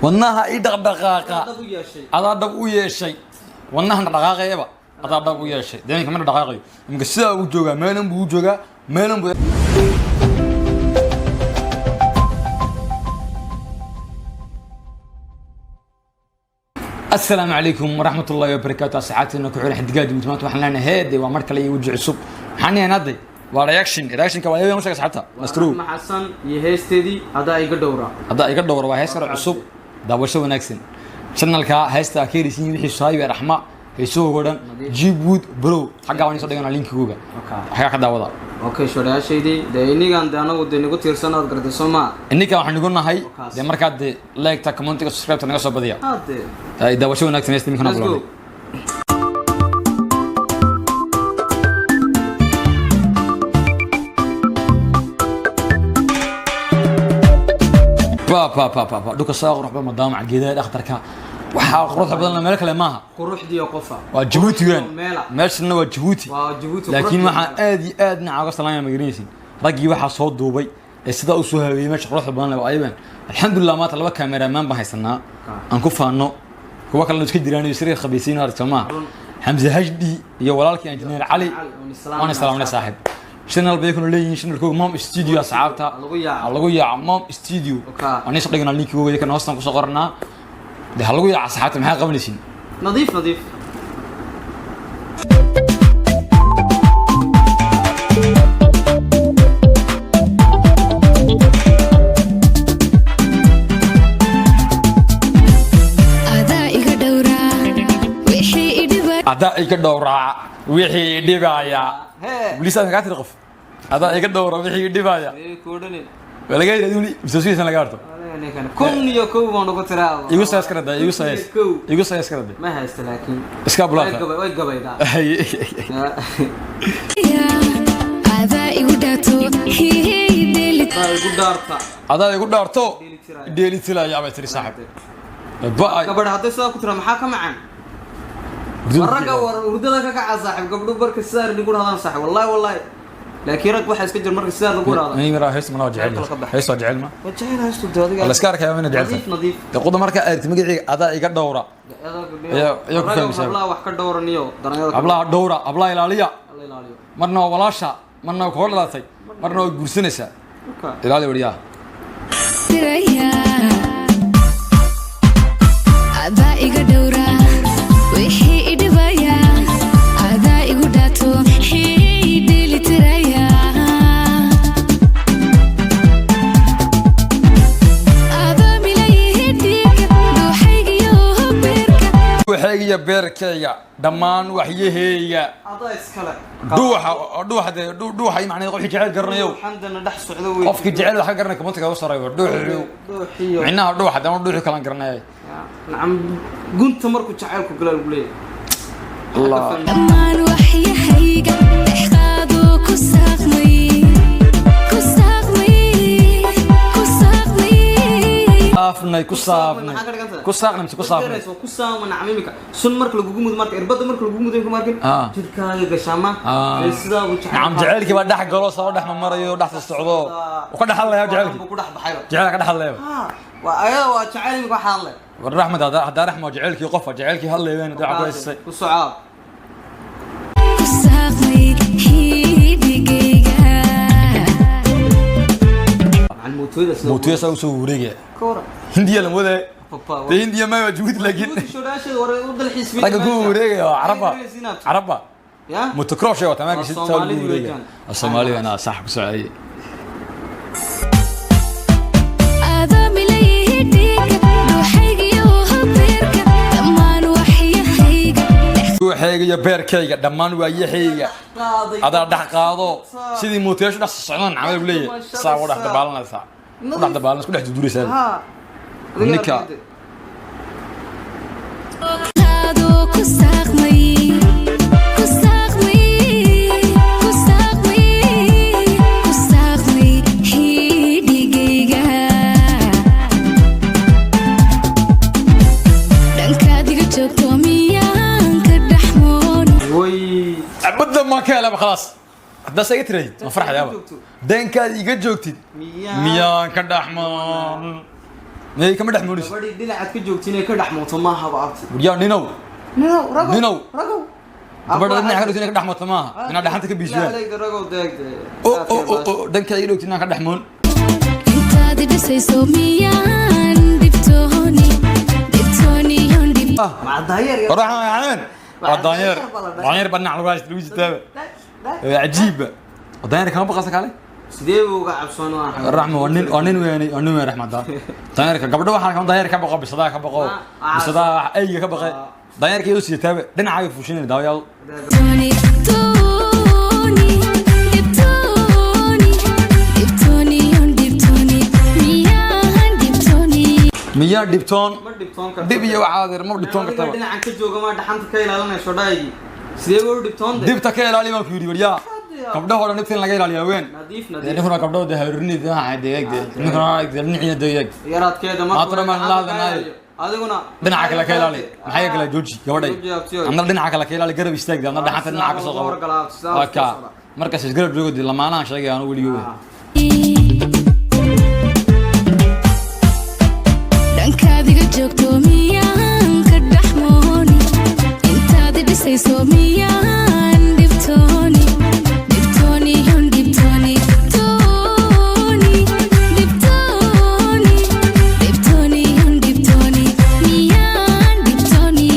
wadnaha ii dhaqdhaqaaqa adaa dhab u yeeshay wadnaha dhaqaaqayaba adaa dhab u yeeshay deegaanka ma dhaqaaqayo imka sidaa uu joogaa meelan buu joogaa meelan buu السلام عليكم ورحمة الله وبركاته ساعاتنا كحول حدقاج متمات وحنا لنا هادي ومر كلي وجه عصب حني نادي ورياكشن كوايا مش ساعتها مسترو ما حسن يهستدي هذا يقدر وهيسر عصب داوشة وناكسن شنالك هيستا كيرسين وحي صايب رحمة يسوق غدان جيبود برو حاجة واني صدقنا لينك جوجا حاجة كذا وضع اوكي شو ده شيء دي إني كان أنا ودي نقول تيرسنا قرد سما إني كان إحنا قلنا هاي ده مركز لايك تا كومنت سبسكرايب تنقص صوب بديا هاي ده وشو ناكسن يستمي خنا بقولي با دوك الصاغ روح بمدام عقيدة أخطرك waxaa quruxda badan meel kale maaha quruxdiyo qofa waa Djibouti weyn meeshana waa Djibouti laakiin waxa aad iyo aad nacaaga salaamay magareysin ragii waxa soo duubay ee sida uu soo habeeyay meesha quruxda badan leh ayban alxamdulillah maanta laba cameraman baan haysanaa aan ku faano kuwa kale iska jiraan iyo sariir khabiisiin aragtama Hamza Hajdi iyo walaalkii engineer Ali waan salaamay saaxib channel bay kuna leeyihiin channelku Mom Studio asxaabta lagu yaa Mom Studio aan is dhigana linkiga kana hoostan ku soo qornaa ده هلقوا يا عصحات معها قبل شيء نظيف أدائك دورة وحي دبايا ولسه ما قاعد ترقف أدائك دورة وحي دبايا ولا جاي يدوني بسوسي سنة قارته كن يكو بانو كترا يقص يسكرده يقص يسكرده ما هيست لكن اسكابلاتا وي قبيدا هذا يوداتو هي ديلت هذا يقول دارتو ديلت لا يا بتري صاحب بقى قبل هذا ساكو ترى maxaa ka macaan warraga wardada ka kaca saaxib gabdho barka saar nigu raadaan saaxib wallahi لكن رك واحد يسكجر مركز سادة نقول هذا. إني مرة هيس مناجع علم. هيس واجع علم. وجع علم هيس تودي. الأسكار كيا من الجعل. نظيف. تقول مرة كأرت مجد أداء يقدر دورة. يا كم سنة. أبلا وحكر دورة نيو. أبلا دورة أبلا إلالية. مرنا ولاشة مرنا كل لا شيء مرنا جرسنسة. إلالي وريا. أداء يقدر دورة وحي إدبايا أداء يقدرتو وحيجي بيركيا دمان وحيهيا دوحة يعني يقول جعل قرنيو حمدنا دح سعودي قفك جعل حق قرنك منطقة وصريو دوحيو معناها دوحة دام دوحي كلام قرنيو نعم قلت مركو جعلك قليل الله دمان وحيهيا إحقادو كساقمي كساقني كساقنا عميمك سن مرك لو غمود مارك اربد مرك لو غمود مارك جيركاga gashaama sida uu عم جعلك با دخ غلو سو دخ مarayo dhaxda socdo oo ka dhaxalaya jacalki ku dhax baxay jacalka dhaxalaya waa ayada waa jacalmi ku xaalay war rahmad hada rahmo jacalki qof jacalki halleeyeen daa ku haysay ku socaab كساقمي هيديغا عن موتويدا سو وريغه كورة هندية لمودة هندية ما موجود لكن لكن وريغه عربة متكروش يا تمام الصومالي انا صاحب سعودي وحيجي بيركيga dhamaan waa yaxiga adaa dhax qaado sidii mooteesho dhax socdaan camal leeyahay saa wada dabaalanaysa wada dabaalan isku dhex duuraysaa ninka qaado kusaqmay hidigayga dhankaadiga joogto أبدا ما كان خلاص هذا سيء تريد ما فرح يا أبا دين كان يجوكتي ميان كان أحمر مي كم دح مونس gabadhii dhinacaad ka joogtiin ee ka dhex mooto maaha ba abti وريا نينو ragow نينو ragow gabadha dhinaca ka dhex mooto maaha inaad dhaxanta ka biisiyaan alayga ragow deegde oo dhanka ay dhigtiin ka dhex moon intaad dhisayso miyaan dhibtooni yon dhib ma daayar روح يا عمين ضاير ضاير بنع لو واش لويس تابع عجيب ضاير كان بقصك عليه sidee buu uga cabsoon waa الرحمه ونين وين رحمه دار ضاير gabadha waxa kan ضاير ka baqo bisada ka baqo bisada ay ka baqay ضاير kii uu taabe dhinaca fuushin daawayaal tooni tooni dhibtooni yon dhibtooni miyaa dhibtoon ma dhibtoon karto dib iyo waxaadir ma dhibtoon kartaa dhinacan ka jooga ma dhaxanta ka ilaalinayso dhaaygi sidee buu dhibtoon dibta ka ilaali ma fiiri wariya gabdhaha oo dhan inta laga ilaaliyo weyn nadiif nidifna gabdhaha harurinida waxa deegde ninkana dhinaciina deeg yaraadkeeda Maatra man laadanaay. adiguna dhinaca kale ka ilaali maxay kala jooji gabadhay amna dhinaca kale ka ilaali garab istaagda amna dhaxanta dhinaca ka soo qabo waka markaas isgarab joogdi lamaanaha sheegay aan waliyo dhankaadiga joogto miyaan ka dhaxmooni intaad dhisayso miyaan dhibtooni yon dhibtooni tooni dhibtooni yon dhibtooni miyaan dhibtooni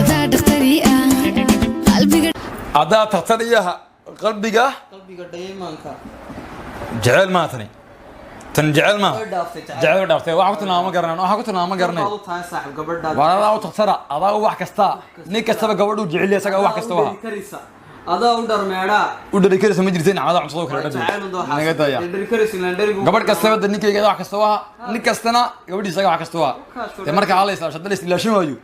adaa dhakhtari ah qalbiga adaa taqtariyaha qalbiga qalbiga dhaymanka jecel ma tani tan jecel ma way dhaaftay jecel dhaaftay waxa ku tilmaamo garanay waxa ku tilmaamo garanay u tahay saaxib gabadha walaalaha u taqtara adaa wax kasta nin kastaba gabadhu jecel yahay isaga wax kasta waa karisa adaa u dharmeedha u dhari karaysa ma jirteen cawada cunto kale dhadhay naga daya dhari karisa laan dharigu gabadh kastaba ninkayga wax kasta waa nin kastana gabadhiisa wax kasta waa te marka hal isla shadal istilaashin waayo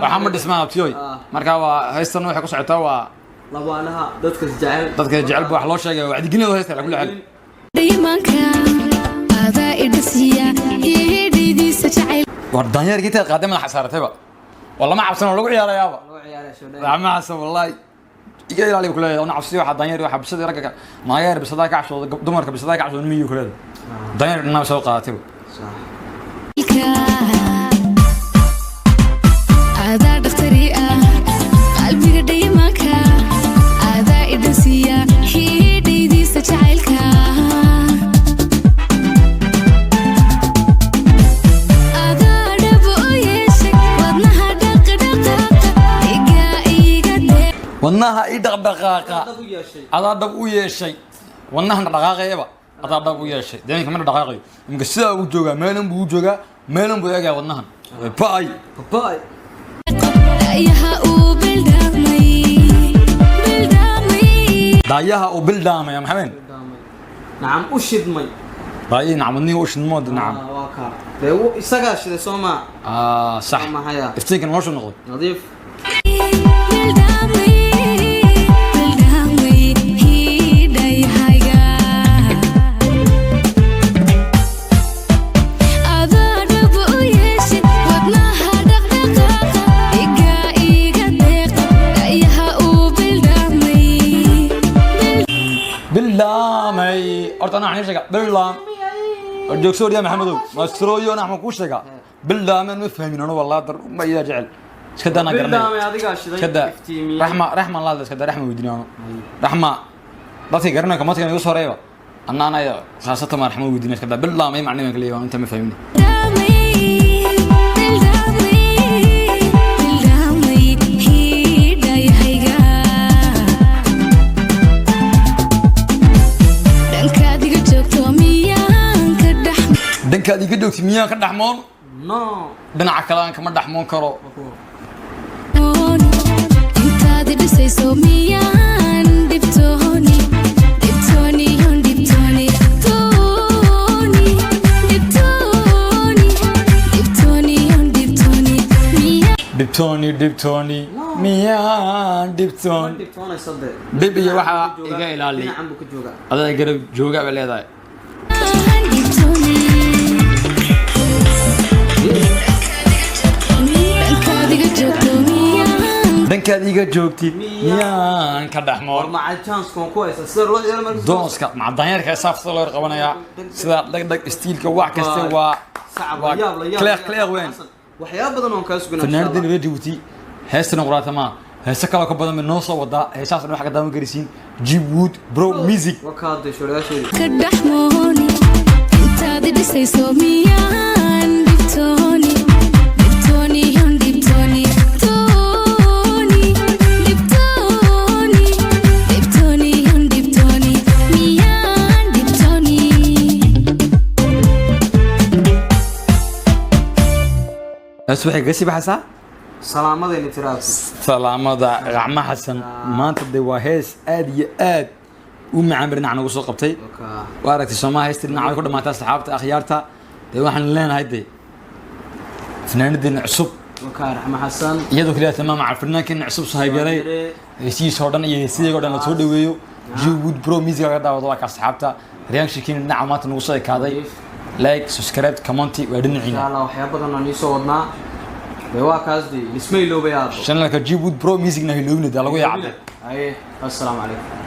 waxa ma dhismaa abtiyoy marka waa haystan waxa ku socotaa waa labaanaha dadka jecel wax loo sheegay wacdigelinada haysta lagu leexal dhimanka adaa idhisiya hidhidiisa jacayl war danyeerkii taa qaaday madax saaratayba wala ma cabsan lagu ciyaarayaaba loo ciyaara shodhay ma cabsan wallahi iga ilaali ku leeyahay ona cabsi waxa danyeer waxa bisada ragga maayeer bisada ka cabsooda dumarka bisada ka cabsooda miyu ku leeyahay danyeer dhanaa soo qaadatay adaa dhakhtari ah qalbiga dhimanka adaa idhisiya hidhidiisa jacaylka adaa dhab u yeeshay wadnaha dhaqdhaqaaqa iga dee wadnaha ii dhaqdhaqaaqa dad u yeeshay adaa dhab u yeeshay wadnaha dhaqaaqayba adaa dhab u yeeshay deemanka ma dhaqaaqayo imka sida uu joogaa meelan buu joogaa meelan buu eegaa wadnahan baay baay ayaha uu bildhaamay daayaha uu bildaamay maxamed nacam u shidmay daayi nacmadni u shidmood nacam waa ka de isaga shiday Soomaa صح ما هيا افتكر ما شو نقول نظيف باللامي أرتنا عن إيش باللام الدكتور يا محمد ماسترويو أنا أحمد كوش تجا باللام ما فهمين أنا والله در ما يجعل كذا أنا قرني كذا رحمة الله كذا رحمة ودنيا أنا رحمة لا تقرنا كم تقرنا يوسف ريبا أنا خاصة ما رحمة ودنيا كذا بالله ما معنى من كليه أنت ما فهمني دنكا دي كدوك مياه كدحمون نو دنع كلام كما دحمون كرو انت دي بسيسو ميان دبتوني دبتوني هون دبتوني توني دبتوني دبتوني هون دبتوني ميان دبتوني dhibtooni miyaan dhibtoon dhibtoonaysa dee dhib iyo waxaa iga ilaali dhinacan buu ka joogaa adaa garab jooga bay leedahay dhankaad iga joogtid miyaan ka dhexmoor macay chance kon ku haysa sida ruux yar markii dooska macdaanyarka saafta loo qabanayaa sida dhagdhag istiilka wax kasta waa clear weyn waxyaabo badan oo kaas guna fanaanadin reer Djibouti heestan quraata ma heesa kale ka badan mid noo soo wada heesaasna wax ka daawan karisiin Djibouti bro music wakaade shuraasheedi ka dhaxmooni intaad dhisayso miyaan dhibtooni dhibtooni yon dhibtooni tooni dhibtooni dhibtooni yon dhibtooni miyaan dhibtooni aswaxay gasi baxasa salaamadayna tiraabti salaamada gacma xasan maanta de waa hees aad iyo aad u macaan barnac nagu soo qabtay waa aragtay Soomaaliya heestii dhinaca ku dhamaatay asxaabta akhyaarta de waxaan leenahay de fanaanadina cusub waka raxma xasan iyadoo kaliya tamaam aan fanaankan cusub soo haygalay heesiis oo dhan iyo heesiga oo dhan la soo dhaweeyo Djibouti bro music ga daawado waa ka asxaabta reaction dhinaca maanta nagu soo ekaaday like subscribe comment waa dhinacina insha Allah waxyaabo badan oo soo wadnaa waa kaas di ismay loo bayaado channelka Djibouti bro music na hiloobnida lagu yaacay ay assalamu alaykum